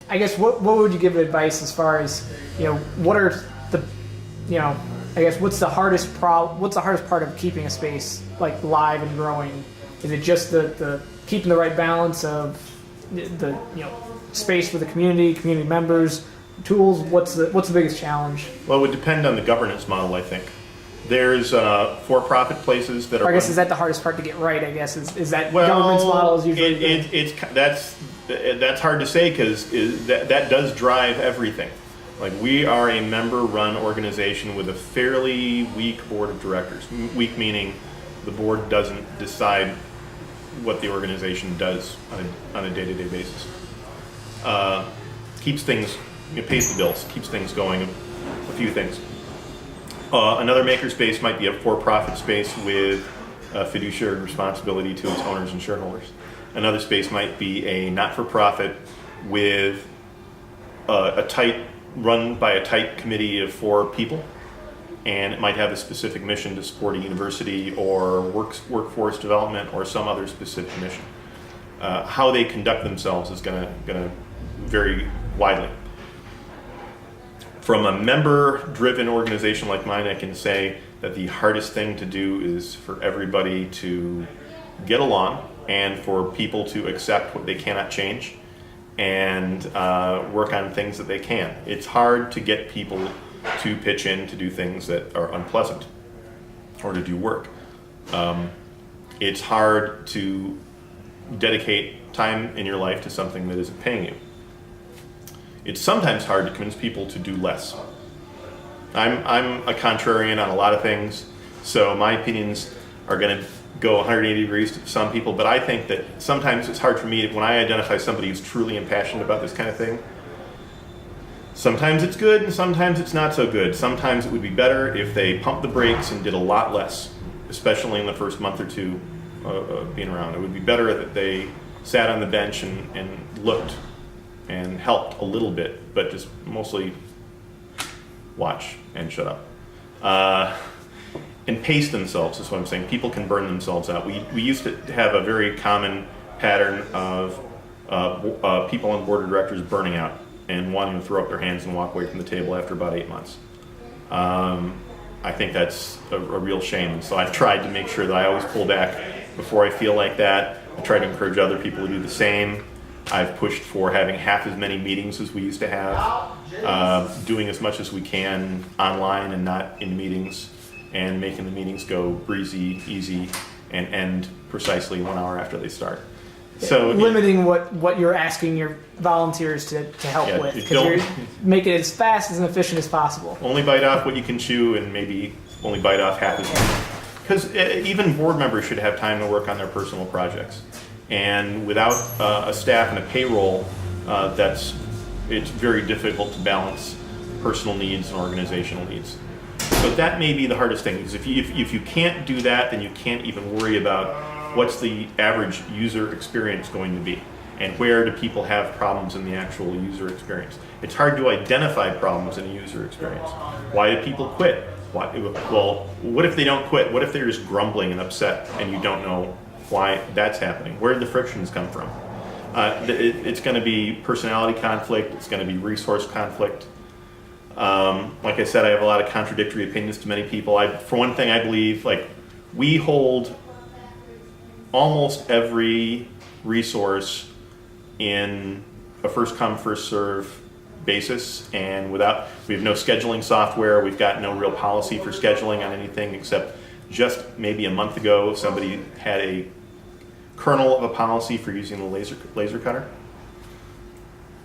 I guess what would you give advice as far as, what are the, I guess what's the hardest part of keeping a space like live and growing? Is it just the keeping the right balance of the space for the community members, tools? What's the biggest challenge? Well, it would depend on the governance model, I think. There's for-profit places that are. I guess is that the hardest part to get right? I guess is that government's model is usually that's hard to say because that does drive everything. Like, we are a member-run organization with a fairly weak board of directors. Weak meaning the board doesn't decide what the organization does on a day-to-day basis. Keeps things, pays the bills, keeps things going. A few things. Another makerspace might be a for-profit space with a fiduciary responsibility to its owners and shareholders. Another space might be a not-for-profit with run by a tight committee of 4 people, and it might have a specific mission to support a university or workforce development or some other specific mission. How they conduct themselves is going to vary widely. From a member-driven organization like mine, I can say that the hardest thing to do is for everybody to get along and for people to accept what they cannot change and work on things that they can. It's hard to get people to pitch in to do things that are unpleasant or to do work. It's hard to dedicate time in your life to something that isn't paying you. It's sometimes hard to convince people to do less. I'm a contrarian on a lot of things, so my opinions are going to go 180 degrees to some people, but I think that sometimes it's hard for me when I identify somebody who's truly impassioned about this kind of thing. Sometimes it's good and sometimes it's not so good. Sometimes it would be better if they pumped the brakes and did a lot less, especially in the first month or two being around. It would be better that they sat on the bench and looked and helped a little bit, but just mostly watch and shut up. And pace themselves is what I'm saying. People can burn themselves out. We used to have a very common pattern of people on the board of directors burning out and wanting to throw up their hands and walk away from the table after about 8 months. I think that's a real shame. And so I've tried to make sure that I always pull back before I feel like that. I try to encourage other people to do the same. I've pushed for having half as many meetings as we used to have, doing as much as we can online and not in meetings, and making the meetings go breezy, easy, and end precisely 1 hour after they start. So limiting what you're asking your volunteers to help with, because you're making it as fast and efficient as possible. Only bite off what you can chew, and maybe only bite off half as much. Because even board members should have time to work on their personal projects. And without a staff and a payroll, it's very difficult to balance personal needs and organizational needs. So that may be the hardest thing, because if you can't do that, then you can't even worry about what's the average user experience going to be, and where do people have problems in the actual user experience. It's hard to identify problems in a user experience. Why do people quit? Well, what if they don't quit? What if they're just grumbling and upset and you don't know why that's happening? Where did the frictions come from? It's going to be personality conflict. It's going to be resource conflict. Like I said, I have a lot of contradictory opinions to many people. For one thing, I believe we hold almost every resource in a first come, first serve basis, and we have no scheduling software. We've got no real policy for scheduling on anything, except just maybe a month ago somebody had a kernel of a policy for using the laser cutter.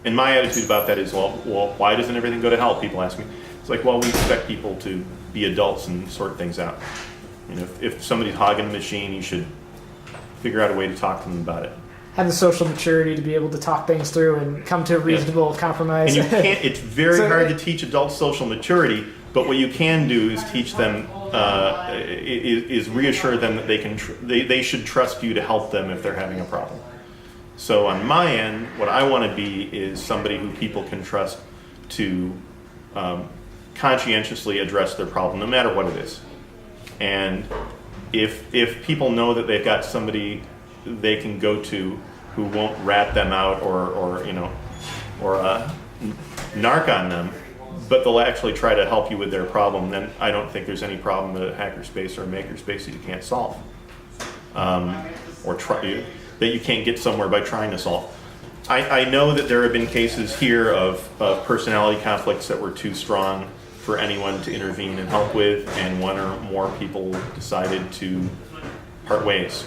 And my attitude about that is, well, why doesn't everything go to hell? People ask me. It's like, well, we expect people to be adults and sort things out. If somebody's hogging a machine, you should figure out a way to talk to them about it. Have the social maturity to be able to talk things through and come to a reasonable compromise. And you can't. It's very hard to teach adults social maturity, but what you can do is teach them, is reassure them that they should trust you to help them if they're having a problem. So on my end, what I want to be is somebody who people can trust to conscientiously address their problem, no matter what it is. And if people know that they've got somebody they can go to who won't rat them out or narc on them, but they'll actually try to help you with their problem, then I don't think there's any problem that a hackerspace or a makerspace that you can't solve, or that you can't get somewhere by trying to solve. I know that there have been cases here of personality conflicts that were too strong for anyone to intervene and help with, and one or more people decided to part ways.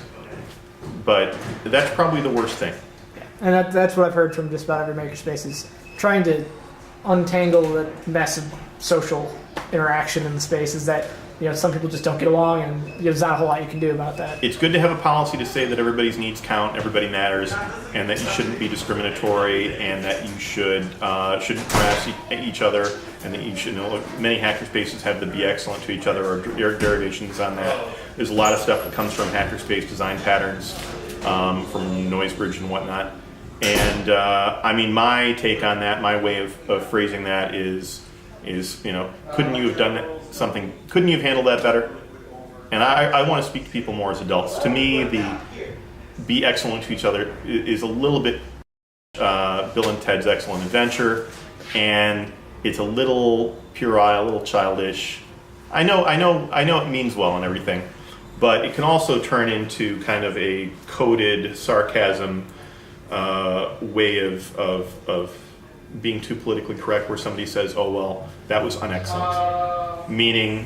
But that's probably the worst thing. And that's what I've heard from just about every makerspace, is trying to untangle the mess of social interaction in the space, is that some people just don't get along, and there's not a whole lot you can do about that. It's good to have a policy to say that everybody's needs count, everybody matters, and that you shouldn't be discriminatory, and that you shouldn't harass each other, and that you should many hackerspaces have the be excellent to each other or derivations on that. There's a lot of stuff that comes from hackerspace design patterns, from Noisebridge and whatnot. And my take on that, my way of phrasing that is couldn't you have done something? Couldn't you have handled that better? And I want to speak to people more as adults. To me, the be excellent to each other is a little bit Bill and Ted's Excellent Adventure, and it's a little puerile, a little childish. I know it means well and everything, but it can also turn into kind of a coded sarcasm way of being too politically correct, where somebody says, "Oh well, that was unexcellent," meaning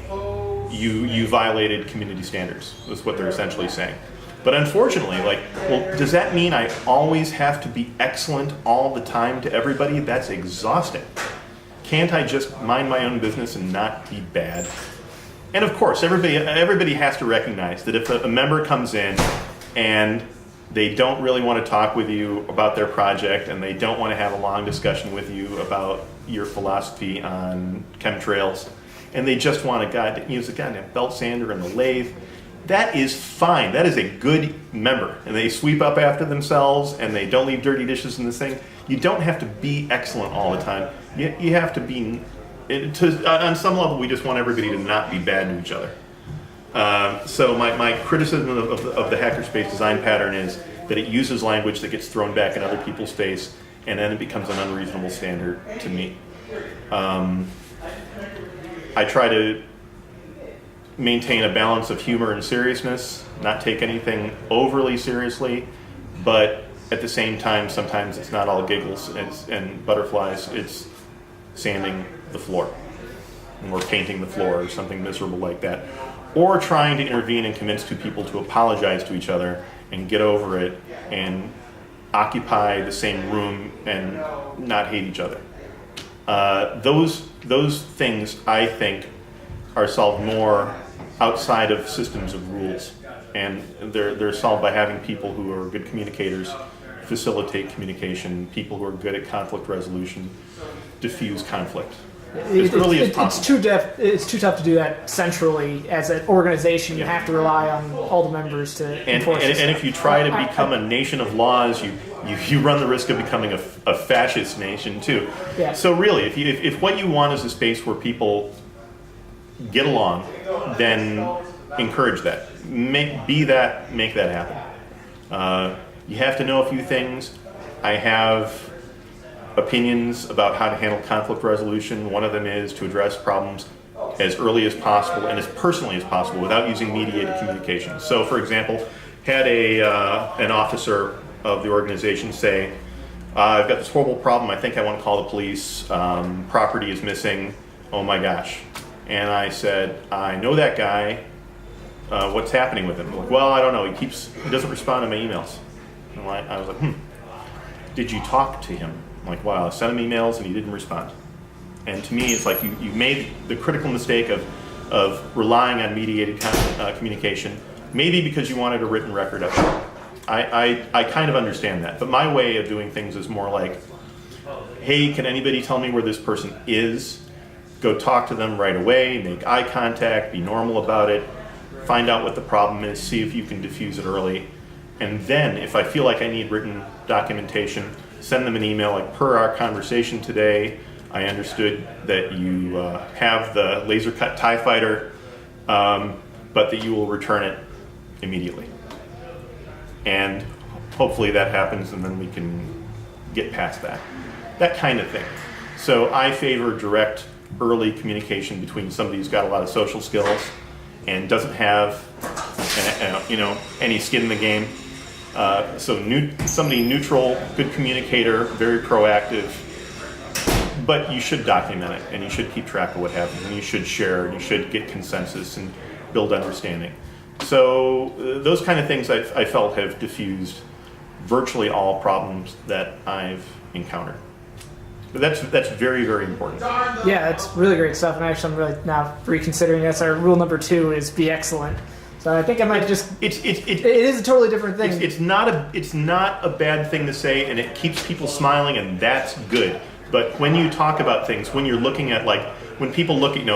you violated community standards. That's what they're essentially saying. But unfortunately, does that mean I always have to be excellent all the time to everybody? That's exhausting. Can't I just mind my own business and not be bad? And of course, everybody has to recognize that if a member comes in and they don't really want to talk with you about their project, and they don't want to have a long discussion with you about your philosophy on chemtrails, and they just want to use the goddamn belt sander and the lathe, that is fine. That is a good member. And they sweep up after themselves, and they don't leave dirty dishes in this thing. You don't have to be excellent all the time. You have to be, on some level, we just want everybody to not be bad to each other. So my criticism of the hackerspace design pattern is that it uses language that gets thrown back in other people's face, and then it becomes an unreasonable standard to meet. I try to maintain a balance of humor and seriousness, not take anything overly seriously, but at the same time, sometimes it's not all giggles and butterflies. It's sanding the floor, or painting the floor, or something miserable like that. Or trying to intervene and convince two people to apologize to each other and get over it and occupy the same room and not hate each other. Those things, I think, are solved more outside of systems of rules, and they're solved by having people who are good communicators facilitate communication, people who are good at conflict resolution diffuse conflict. It's too tough to do that centrally as an organization. You have to rely on all the members to enforce it. And if you try to become a nation of laws, you run the risk of becoming a fascist nation too. Yeah. So really, if what you want is a space where people get along, then encourage that. Make that happen. You have to know a few things. I have opinions about how to handle conflict resolution. One of them is to address problems as early as possible and as personally as possible without using mediated communication. So, for example, had an officer of the organization say, I've got this horrible problem, I think I want to call the police, property is missing, oh my gosh. And I said, I know that guy, what's happening with him? Like, well, I don't know, he doesn't respond to my emails. And I was like, did you talk to him? I'm like, wow, I sent him emails and he didn't respond. And to me, it's like you made the critical mistake of relying on mediated communication, maybe because you wanted a written record of it. I kind of understand that, but my way of doing things is more like, hey, can anybody tell me where this person is? Go talk to them right away, make eye contact, be normal about it, find out what the problem is, see if you can diffuse it early. And then, if I feel like I need written documentation, send them an email like, per our conversation today, I understood that you have the laser cut TIE fighter, but that you will return it immediately. And hopefully that happens, and then we can get past that. that kind of thing. So I favor direct, early communication between somebody who's got a lot of social skills and doesn't have, any skin in the game. Somebody neutral, good communicator, very proactive, but you should document it and you should keep track of what happens and you should share and you should get consensus and build understanding. So those kind of things I felt have diffused virtually all problems that I've encountered. But that's very, very important. Yeah, it's really great stuff. And actually, I'm really now reconsidering this. Our rule number 2 is be excellent. So I think I might just. It is a totally different thing. It's not a bad thing to say, and it keeps people smiling, and that's good. But when you talk about things, when you're looking at when people look at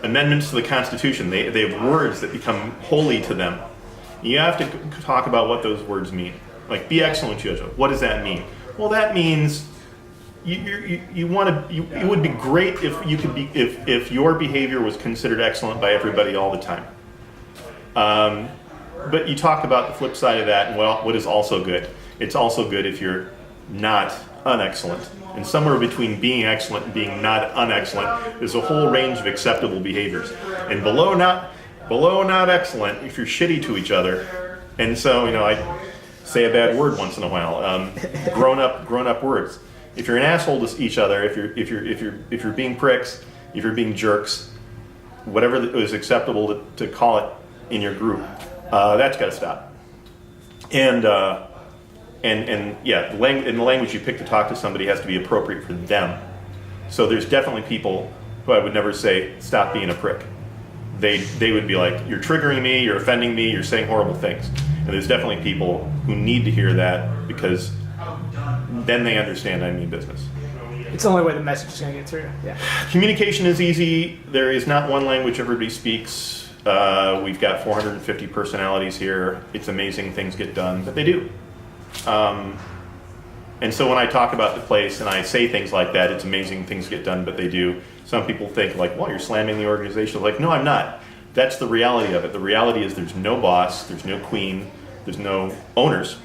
amendments to the Constitution, they have words that become holy to them. You have to talk about what those words mean. Like be excellent, Jojo. What does that mean? Well, that means it would be great if you could if your behavior was considered excellent by everybody all the time. But you talk about the flip side of that, and what is also good. It's also good if you're not unexcellent. And somewhere between being excellent and being not unexcellent, there's a whole range of acceptable behaviors. And below not excellent, if you're shitty to each other. And so, I say a bad word once in a while. Grown up words. If you're an asshole to each other, if you're being pricks, if you're being jerks, whatever is acceptable to call it in your group, that's got to stop. And the language you pick to talk to somebody has to be appropriate for them. So there's definitely people who I would never say stop being a prick. They would be like, you're triggering me, you're offending me, you're saying horrible things. And there's definitely people who need to hear that because then they understand I mean business. It's the only way the message is going to get through. Yeah. Communication is easy. There is not one language everybody speaks. We've got 450 personalities here. It's amazing things get done, but they do. And so when I talk about the place and I say things like that, it's amazing things get done, but they do. Some people think well, you're slamming the organization. No, I'm not. That's the reality of it. The reality is there's no boss, there's no queen, there's no owners,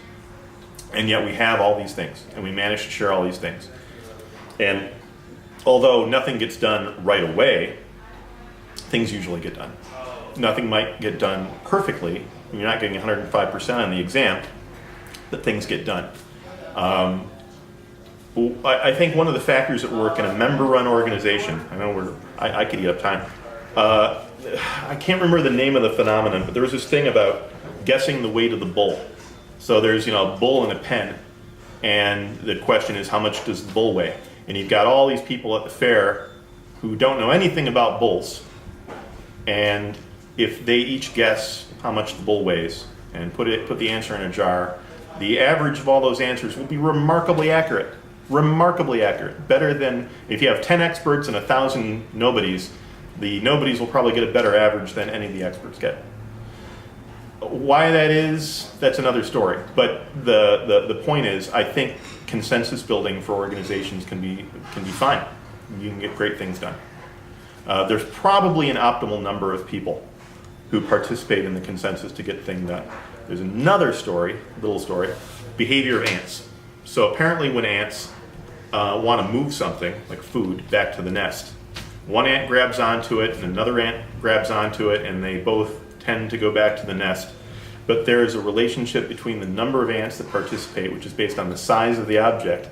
and yet we have all these things, and we manage to share all these things. And although nothing gets done right away, things usually get done. Nothing might get done perfectly. You're not getting 105% on the exam, but things get done. I think one of the factors at work in a member-run organization, I know I could eat up time, I can't remember the name of the phenomenon, but there was this thing about guessing the weight of the bull. So there's a bull in a pen, and the question is how much does the bull weigh? And you've got all these people at the fair who don't know anything about bulls, and if they each guess how much the bull weighs and put the answer in a jar, the average of all those answers will be remarkably accurate. Remarkably accurate. Better than if you have 10 experts and 1,000 nobodies, the nobodies will probably get a better average than any of the experts get. Why that is, that's another story. But the point is, I think consensus building for organizations can be fine. You can get great things done. There's probably an optimal number of people who participate in the consensus to get things done. There's another little story, behavior of ants. So apparently when ants want to move something, like food, back to the nest, one ant grabs onto it and another ant grabs onto it, and they both tend to go back to the nest. But there is a relationship between the number of ants that participate, which is based on the size of the object,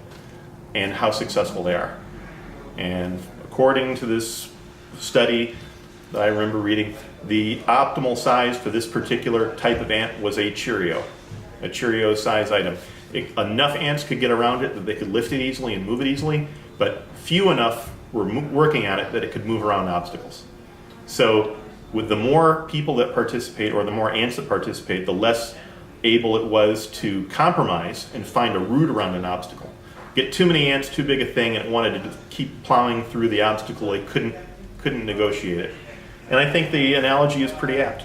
and how successful they are. And according to this study that I remember reading, the optimal size for this particular type of ant was a Cheerio size item. Enough ants could get around it that they could lift it easily and move it easily, but few enough were working at it that it could move around obstacles. So with the more people that participate, or the more ants that participate, the less able it was to compromise and find a route around an obstacle. Get too many ants, too big a thing, and it wanted to keep plowing through the obstacle, it couldn't negotiate it. And I think the analogy is pretty apt.